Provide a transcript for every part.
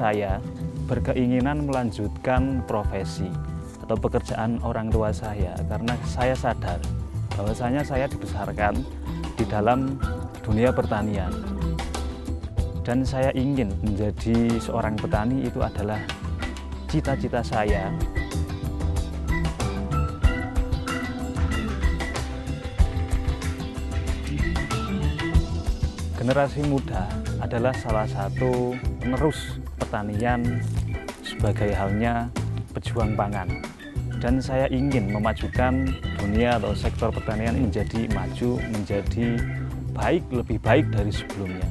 saya berkeinginan melanjutkan profesi atau pekerjaan orang tua saya karena saya sadar bahwasanya saya dibesarkan di dalam dunia pertanian dan saya ingin menjadi seorang petani. Itu adalah cita-cita saya. Generasi muda adalah salah satu penerus pertanian sebagai halnya pejuang pangan. Dan saya ingin memajukan dunia atau sektor pertanian menjadi maju, menjadi baik, lebih baik dari sebelumnya.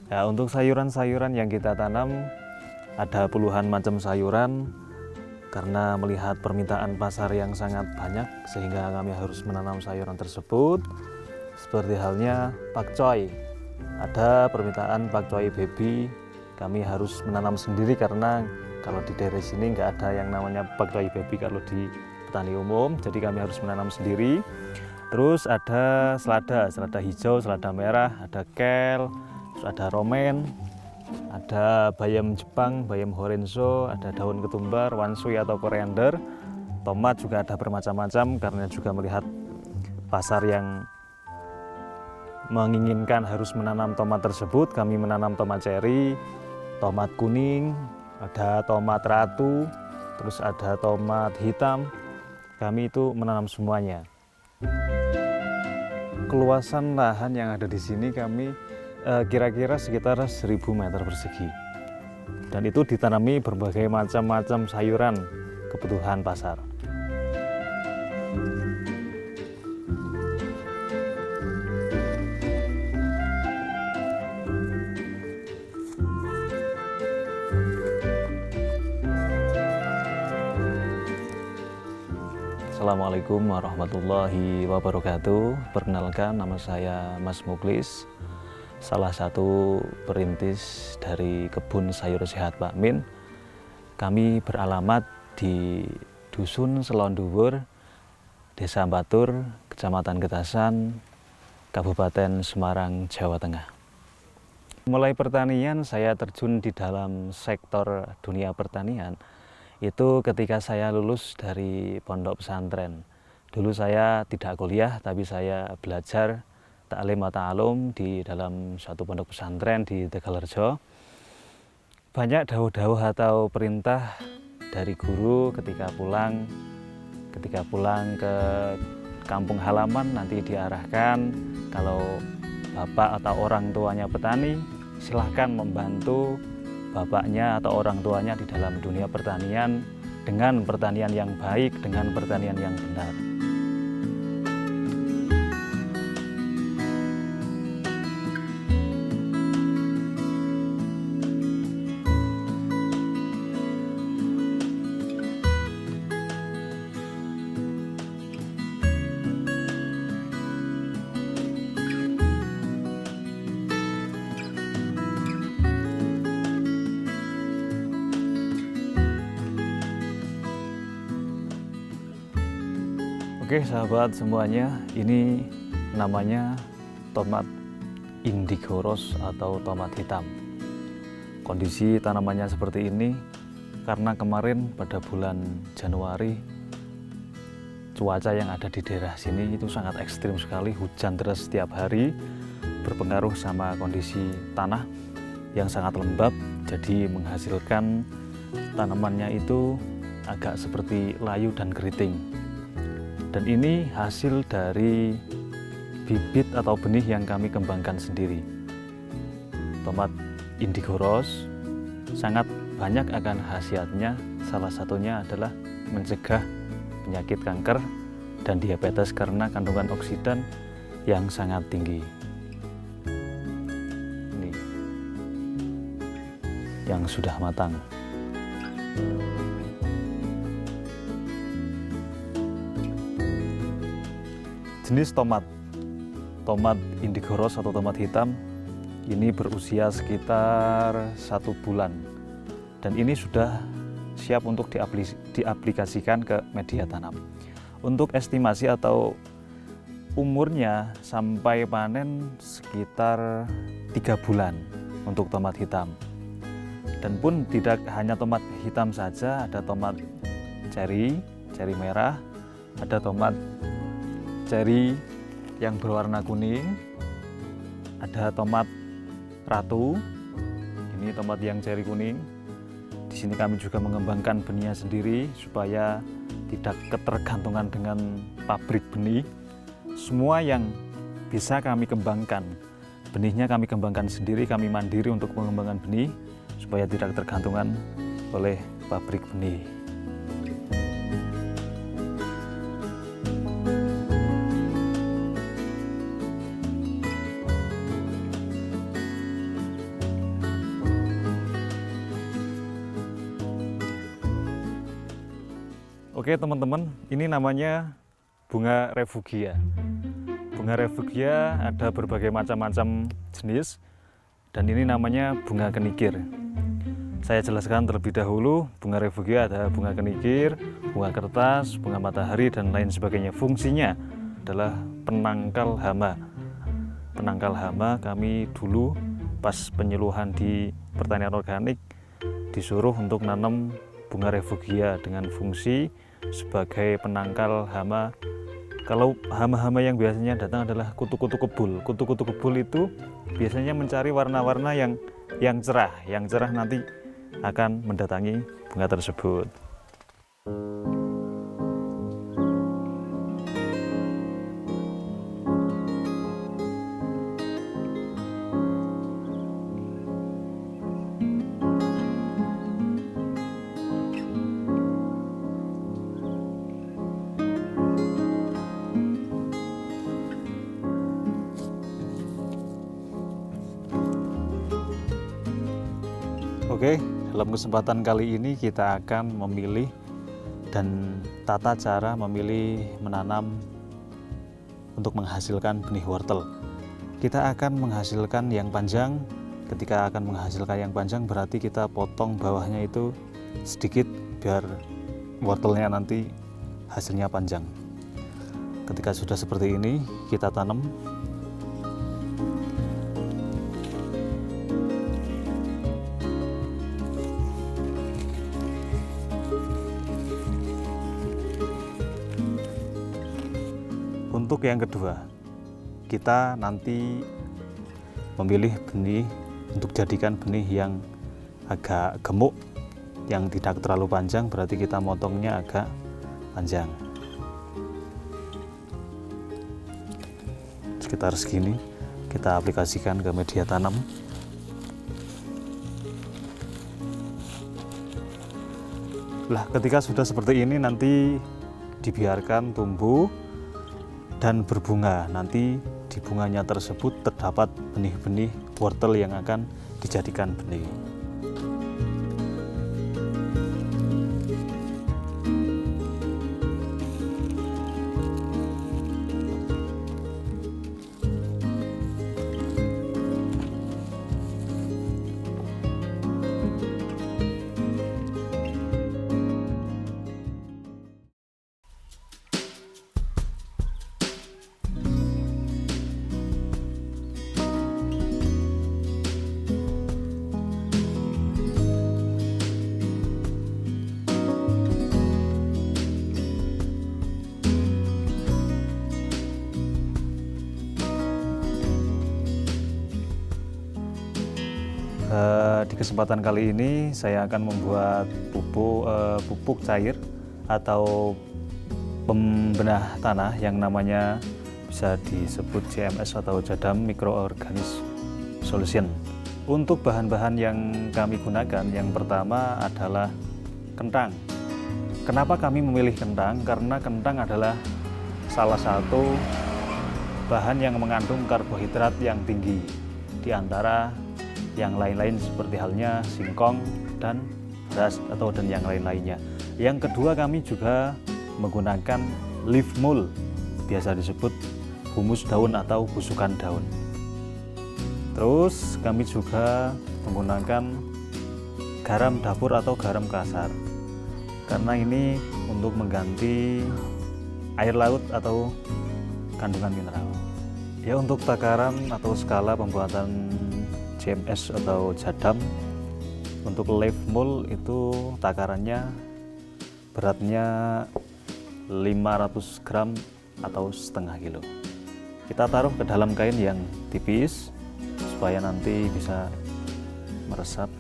Ya, untuk sayuran-sayuran yang kita tanam ada puluhan macam sayuran karena melihat permintaan pasar yang sangat banyak sehingga kami harus menanam sayuran tersebut. Seperti halnya pakcoy, ada permintaan pakcoy baby, kami harus menanam sendiri karena kalau di daerah sini nggak ada yang namanya pakcoy baby kalau di petani umum, jadi kami harus menanam sendiri. Terus ada selada hijau, selada merah, ada kel, ada romen, ada bayam Jepang, bayam horenzo, ada daun ketumbar, wanshui atau koriander. Tomat juga ada bermacam-macam karena juga melihat pasar yang menginginkan harus menanam tomat tersebut. Kami menanam tomat ceri, tomat kuning, ada tomat ratu, terus ada tomat hitam. Kami itu menanam semuanya. Keluasan lahan yang ada di sini kami kira-kira sekitar 1000 meter persegi, dan itu ditanami berbagai macam sayuran kebutuhan pasar. Assalamualaikum warahmatullahi wabarakatuh. Perkenalkan, nama saya Mas Muklis, salah satu perintis dari Kebun Sayur Sehat Pak Min. Kami beralamat di Dusun Selonduwur, Desa Batur, Kecamatan Getasan, Kabupaten Semarang, Jawa Tengah. Mulai pertanian, saya terjun di dalam sektor dunia pertanian itu ketika saya lulus dari pondok pesantren. Dulu saya tidak kuliah, tapi saya belajar ta'lim wa ta'alum di dalam suatu pondok pesantren di Tegalrejo. Banyak dawuh-dawuh atau perintah dari guru ketika pulang ke kampung halaman, nanti diarahkan kalau bapak atau orang tuanya petani, silahkan membantu bapaknya atau orang tuanya di dalam dunia pertanian dengan pertanian yang baik, dengan pertanian yang benar. Oke sahabat semuanya, ini namanya tomat indigo rose atau tomat hitam. Kondisi tanamannya seperti ini, karena kemarin pada bulan Januari cuaca yang ada di daerah sini itu sangat ekstrim sekali, hujan deras setiap hari, berpengaruh sama kondisi tanah yang sangat lembab, jadi menghasilkan tanamannya itu agak seperti layu dan keriting. Dan ini hasil dari bibit atau benih yang kami kembangkan sendiri. Tomat indigo rose sangat banyak akan khasiatnya, salah satunya adalah mencegah penyakit kanker dan diabetes karena kandungan oksidan yang sangat tinggi. Ini yang sudah matang. Jenis tomat indigo rose atau tomat hitam ini berusia sekitar 1 bulan dan ini sudah siap untuk diaplikasikan ke media tanam. Untuk estimasi atau umurnya sampai panen sekitar 3 bulan untuk tomat hitam. Dan pun tidak hanya tomat hitam saja, ada tomat ceri merah, ada tomat ceri yang berwarna kuning, ada tomat ratu, ini tomat yang ceri kuning. Di sini kami juga mengembangkan benihnya sendiri supaya tidak ketergantungan dengan pabrik benih. Semua yang bisa kami kembangkan, benihnya kami kembangkan sendiri, kami mandiri untuk pengembangan benih supaya tidak tergantungan oleh pabrik benih. Oke teman-teman, ini namanya bunga refugia. Bunga refugia ada berbagai macam-macam jenis dan ini namanya bunga kenikir. Saya jelaskan terlebih dahulu, bunga refugia ada bunga kenikir, bunga kertas, bunga matahari dan lain sebagainya. Fungsinya adalah penangkal hama. Penangkal hama kami dulu pas penyuluhan di pertanian organik disuruh untuk nanam bunga refugia dengan fungsi sebagai penangkal hama. Kalau hama-hama yang biasanya datang adalah kutu-kutu kebul. Kutu-kutu kebul itu biasanya mencari warna-warna yang cerah. Yang cerah nanti akan mendatangi bunga tersebut. Oke, dalam kesempatan kali ini kita akan memilih dan tata cara memilih menanam untuk menghasilkan benih wortel. Kita akan menghasilkan yang panjang. Ketika akan menghasilkan yang panjang berarti kita potong bawahnya itu sedikit biar wortelnya nanti hasilnya panjang. Ketika sudah seperti ini kita tanam. Untuk yang kedua, kita nanti memilih benih untuk jadikan benih yang agak gemuk, yang tidak terlalu panjang, berarti kita motongnya agak panjang. Sekitar segini, kita aplikasikan ke media tanam. Lah, ketika sudah seperti ini nanti dibiarkan tumbuh dan berbunga. Nanti di bunganya tersebut terdapat benih-benih wortel yang akan dijadikan benih. Di kesempatan kali ini saya akan membuat pupuk cair atau pembenah tanah yang namanya bisa disebut JMS atau Jadam Microorganism Solution. Untuk bahan-bahan yang kami gunakan, yang pertama adalah kentang. Kenapa kami memilih kentang? Karena kentang adalah salah satu bahan yang mengandung karbohidrat yang tinggi di antara yang lain-lain seperti halnya singkong dan beras dan yang lain-lainnya. Yang kedua, kami juga menggunakan leaf mold, biasa disebut humus daun atau busukan daun. Terus kami juga menggunakan garam dapur atau garam kasar, karena ini untuk mengganti air laut atau kandungan mineral. Ya, untuk takaran atau skala pembuatan JMS atau Jadam untuk leaf mold itu takarannya beratnya 500 gram atau setengah kilo. Kita taruh ke dalam kain yang tipis supaya nanti bisa meresap.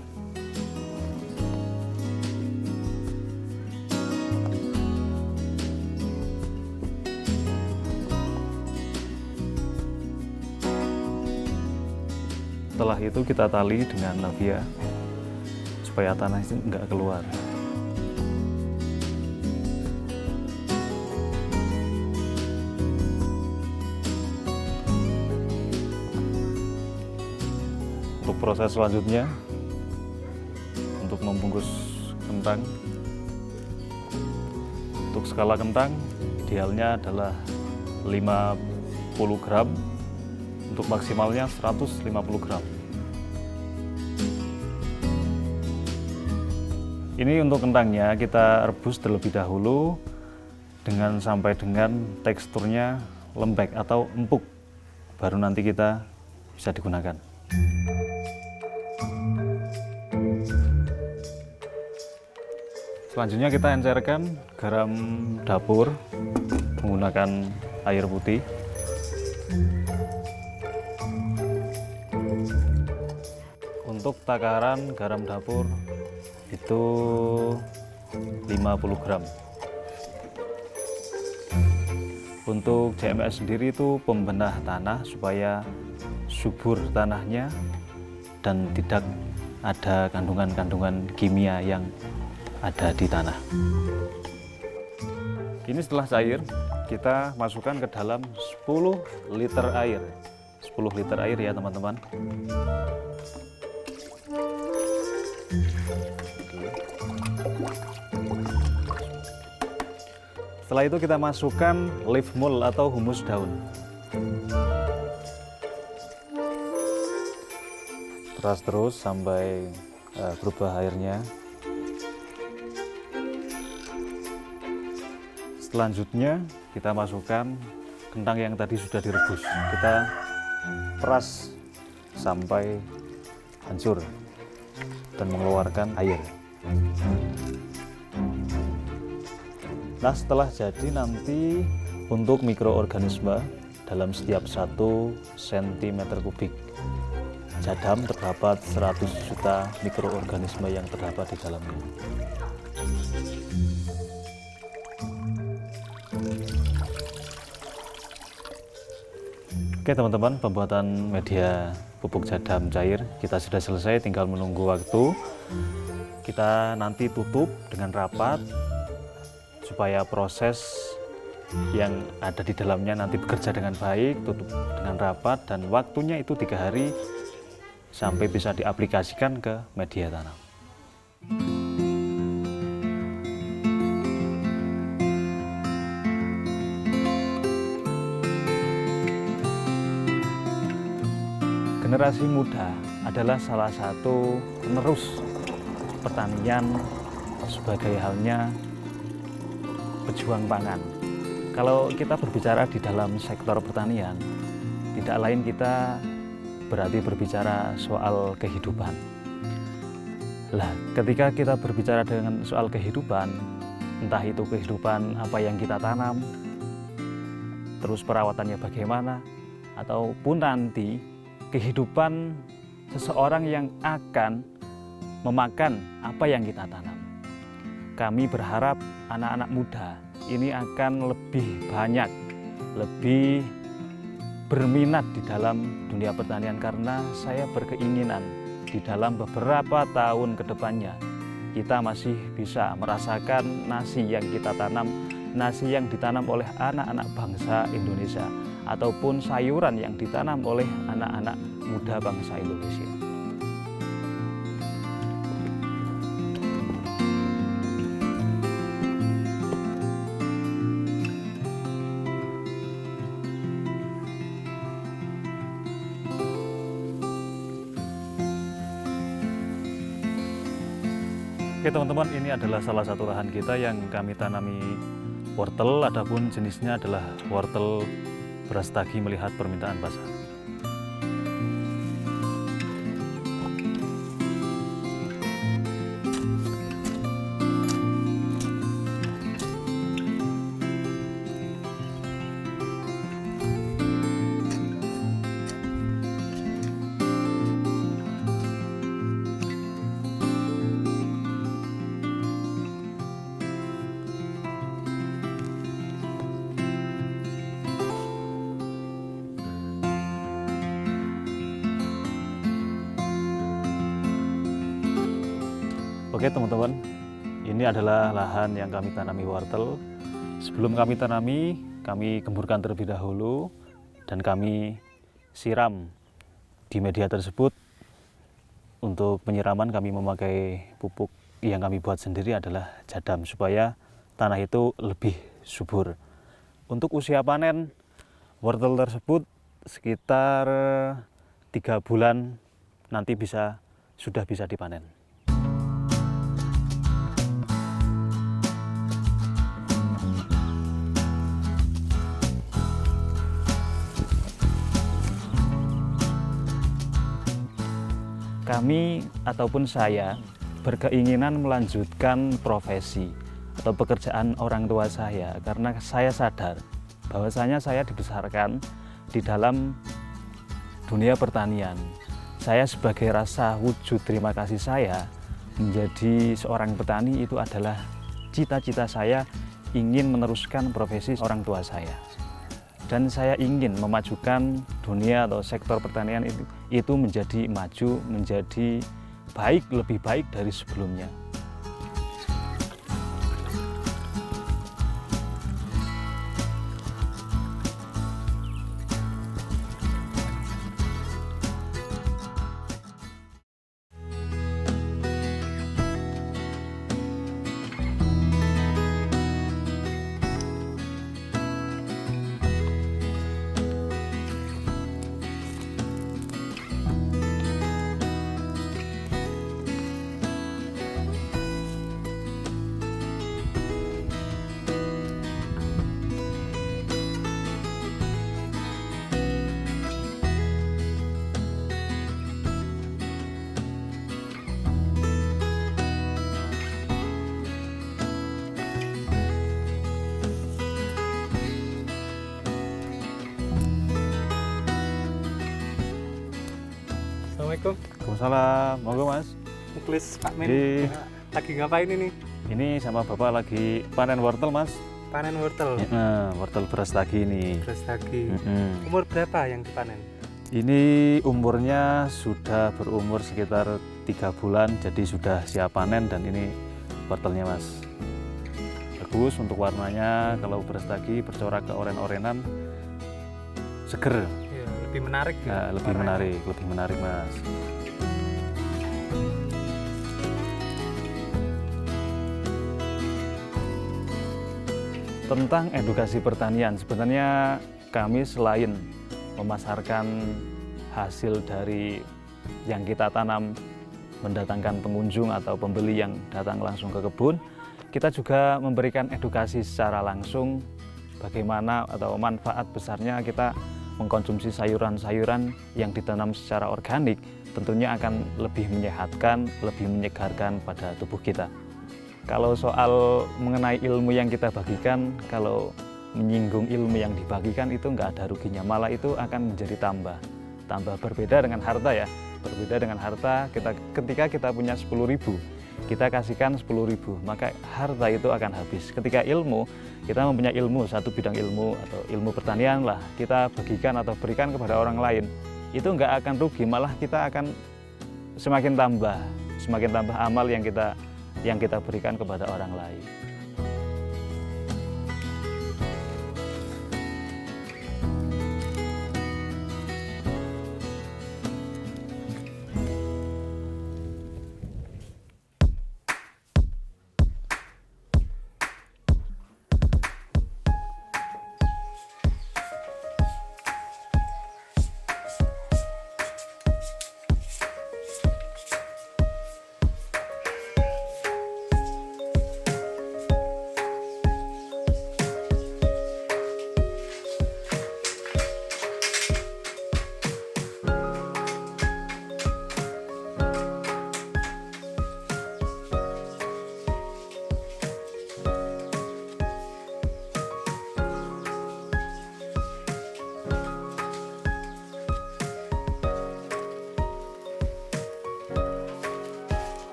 Setelah itu kita tali dengan labia supaya tanah itu enggak keluar. Untuk proses selanjutnya, untuk membungkus kentang, untuk skala kentang idealnya adalah 50 gram, untuk maksimalnya 150 gram. Ini untuk kentangnya kita rebus terlebih dahulu sampai dengan teksturnya lembek atau empuk, baru nanti kita bisa digunakan. Selanjutnya kita encerkan garam dapur menggunakan air putih. Untuk takaran garam dapur itu 50 gram. Untuk JMS sendiri itu pembenah tanah supaya subur tanahnya dan tidak ada kandungan-kandungan kimia yang ada di tanah. Ini setelah cair, kita masukkan ke dalam 10 liter air. 10 liter air ya teman-teman. Setelah itu kita masukkan leaf mold atau humus daun. Terus sampai berubah airnya. Selanjutnya kita masukkan kentang yang tadi sudah direbus. Kita peras sampai hancur dan mengeluarkan air. Nah, setelah jadi nanti untuk mikroorganisme dalam setiap 1 cm kubik Jadam terdapat 100 juta mikroorganisme yang terdapat di dalamnya. Oke teman-teman, pembuatan media pupuk Jadam cair kita sudah selesai, tinggal menunggu waktu. Kita nanti tutup dengan rapat supaya proses yang ada di dalamnya nanti bekerja dengan baik, tutup dengan rapat, dan waktunya itu 3 hari sampai bisa diaplikasikan ke media tanam. Generasi muda adalah salah satu penerus pertanian sebagai halnya pejuang pangan. Kalau kita berbicara di dalam sektor pertanian, tidak lain kita berarti berbicara soal kehidupan. Lah, ketika kita berbicara dengan soal kehidupan, entah itu kehidupan apa yang kita tanam, terus perawatannya bagaimana, ataupun nanti kehidupan seseorang yang akan memakan apa yang kita tanam. Kami berharap anak-anak muda ini akan lebih banyak, lebih berminat di dalam dunia pertanian, karena saya berkeinginan di dalam beberapa tahun ke depannya kita masih bisa merasakan nasi yang kita tanam, nasi yang ditanam oleh anak-anak bangsa Indonesia, ataupun sayuran yang ditanam oleh anak-anak muda bangsa Indonesia. Oke teman-teman, ini adalah salah satu lahan kita yang kami tanami wortel, adapun jenisnya adalah wortel Brastagi melihat permintaan pasar. Oke teman-teman, ini adalah lahan yang kami tanami wortel. Sebelum kami tanami, kami gemburkan terlebih dahulu dan kami siram di media tersebut. Untuk penyiraman kami memakai pupuk yang kami buat sendiri adalah jadam supaya tanah itu lebih subur. Untuk usia panen wortel tersebut sekitar 3 bulan nanti sudah bisa dipanen. Kami ataupun saya berkeinginan melanjutkan profesi atau pekerjaan orang tua saya karena saya sadar bahwasanya saya dibesarkan di dalam dunia pertanian. Saya sebagai rasa wujud terima kasih saya menjadi seorang petani itu adalah cita-cita saya, ingin meneruskan profesi orang tua saya. Dan saya ingin memajukan dunia atau sektor pertanian itu menjadi maju, menjadi baik, lebih baik dari sebelumnya. Assalamualaikum. Waalaikumsalam, monggo Mas. Muklis Pak Min. Lagi ngapain ini? Ini sama Bapak lagi panen wortel Mas. Panen wortel. Wortel Brastagi ini. Brastagi. Umur berapa yang dipanen? Ini umurnya sudah berumur sekitar 3 bulan, jadi sudah siap panen dan ini wortelnya Mas. Bagus untuk warnanya, kalau Brastagi bercorak keoren-orenan, seger. Lebih menarik ya? Lebih menarik Mas. Tentang edukasi pertanian, sebenarnya kami selain memasarkan hasil dari yang kita tanam, mendatangkan pengunjung atau pembeli yang datang langsung ke kebun, kita juga memberikan edukasi secara langsung bagaimana atau manfaat besarnya kita mengkonsumsi sayuran-sayuran yang ditanam secara organik, tentunya akan lebih menyehatkan, lebih menyegarkan pada tubuh kita. Kalau soal mengenai ilmu yang kita bagikan, kalau menyinggung ilmu yang dibagikan itu nggak ada ruginya, malah itu akan menjadi tambah berbeda dengan harta ya, Berbeda dengan harta, ketika kita punya 10.000, kita kasihkan 10.000, maka harta itu akan habis. Ketika ilmu, kita mempunyai ilmu, satu bidang ilmu atau ilmu pertanian lah, kita bagikan atau berikan kepada orang lain, itu nggak akan rugi, malah kita akan semakin tambah amal yang kita berikan kepada orang lain.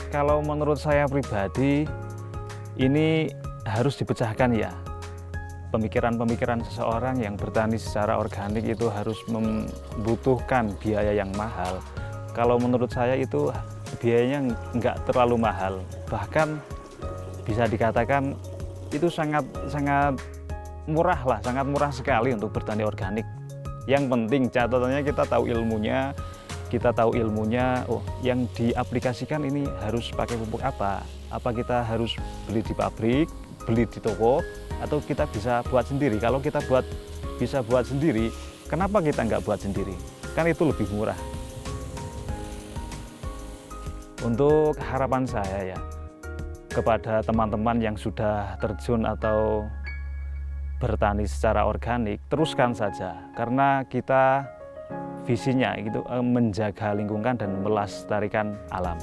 Kalau menurut saya pribadi, ini harus dipecahkan ya. Pemikiran-pemikiran seseorang yang bertani secara organik itu harus membutuhkan biaya yang mahal. Kalau menurut saya itu biayanya nggak terlalu mahal. Bahkan bisa dikatakan itu sangat murah lah, sangat murah sekali untuk bertani organik. Yang penting catatannya kita tahu ilmunya, oh yang diaplikasikan ini harus pakai pupuk apa kita harus beli di pabrik, beli di toko, atau kita bisa buat sendiri. Kalau kita bisa buat sendiri, kenapa kita nggak buat sendiri? Kan itu lebih murah. Untuk harapan saya ya, kepada teman-teman yang sudah terjun atau bertani secara organik, teruskan saja, karena kita visinya itu menjaga lingkungan dan melestarikan alam.